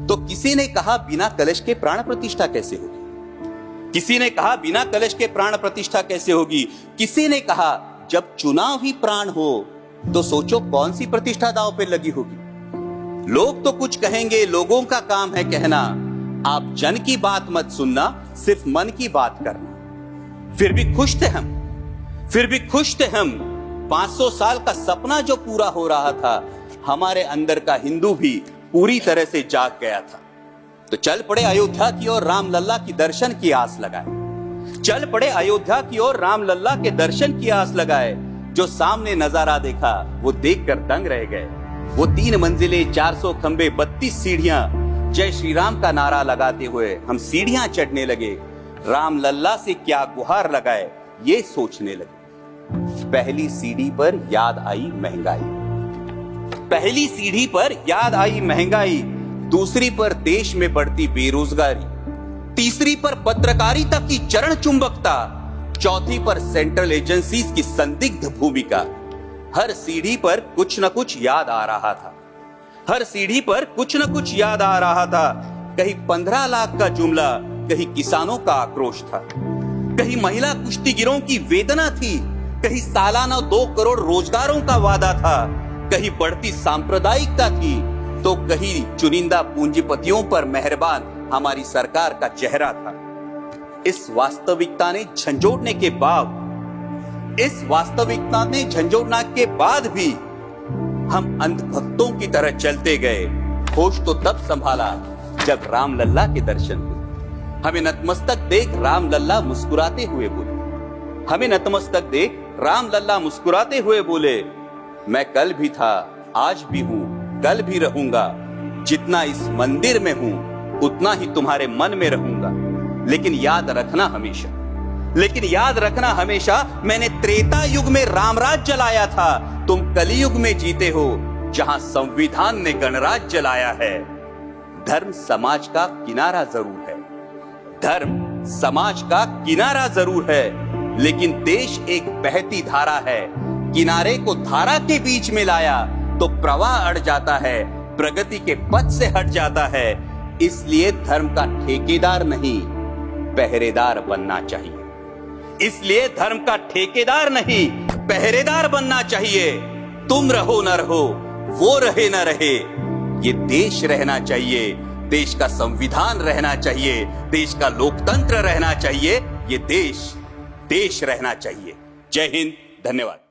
तो किसी ने कहा बिना कलश के प्राण प्रतिष्ठा कैसे होगी, किसी ने कहा बिना कलश के प्राण प्रतिष्ठा कैसे होगी, किसी ने कहा जब चुनाव ही प्राण हो तो सोचो कौन सी प्रतिष्ठा दांव पे लगी होगी। लोग तो कुछ कहेंगे, लोगों का काम है कहना, आप जन की बात मत सुनना, सिर्फ मन की बात करना। फिर भी खुश थे हम, फिर भी खुश थे हम। 500 साल का सपना जो पूरा हो रहा था, हमारे अंदर का हिंदू भी पूरी तरह से जाग गया था। तो चल पड़े अयोध्या की ओर, राम लल्ला की दर्शन की आस लगाए। चल पड़े अयोध्या की ओर, राम लल्ला के दर्शन की आस लगाए। जो सामने नजारा देखा वो देखकर दंग रह गए। वो 3 मंजिलें, 400 खंबे, 32 सीढ़ियां, जय श्री राम का नारा लगाते हुए हम सीढ़ियां चढ़ने लगे। राम लल्ला से क्या गुहार लगाए ये सोचने लगे। पहली सीढ़ी पर याद आई महंगाई, पहली सीढ़ी पर याद आई महंगाई, दूसरी पर देश में बढ़ती बेरोजगारी, तीसरी पर पत्रकारिता की चरण चुंबकता, चौथी पर सेंट्रल एजेंसीज की संदिग्ध भूमिका। हर सीढ़ी पर कुछ न कुछ याद आ रहा था, हर सीढ़ी पर कुछ न कुछ याद आ रहा था। कहीं 15 लाख का जुमला, कहीं किसानों का आक्रोश था, कहीं महिला कुश्तीगिरों की वेदना थी, कहीं सालाना 2 करोड़ रोजगारों का वादा था, कहीं बढ़ती सांप्रदायिकता थी, तो कहीं चुनिंदा पूंजीपतियों पर मेहरबान हमारी सरकार का चेहरा था। इस वास्तविकता ने झंझोड़ने के बाद, इस वास्तविकता ने झंझोड़ने के बाद भी हम अंधभक्तों की तरह चलते गए। होश तो तब संभाला जब राम लल्ला के दर्शन हुए। हमें नतमस्तक देख राम लल्ला मुस्कुराते हुए बोले, हमें नतमस्तक देख राम लल्ला मुस्कुराते हुए बोले, मैं कल भी था, आज भी हूं, कल भी रहूंगा। जितना इस मंदिर में हूं उतना ही तुम्हारे मन में रहूंगा। लेकिन याद रखना हमेशा, लेकिन याद रखना हमेशा, मैंने त्रेता युग में रामराज जलाया था, तुम कलयुग में जीते हो जहां संविधान ने गणराज जलाया है। धर्म समाज का किनारा जरूर है, धर्म समाज का किनारा जरूर है, लेकिन देश एक बहती धारा है। किनारे को धारा के बीच में लाया तो प्रवाह अड़ जाता है, प्रगति के पथ से हट जाता है। इसलिए धर्म का ठेकेदार नहीं, पहरेदार बनना चाहिए। इसलिए धर्म का ठेकेदार नहीं, पहरेदार बनना चाहिए। तुम रहो न रहो, वो रहे न रहे, ये देश रहना चाहिए, देश का संविधान रहना चाहिए, देश का लोकतंत्र रहना चाहिए, ये देश रहना चाहिए। जय हिंद, धन्यवाद।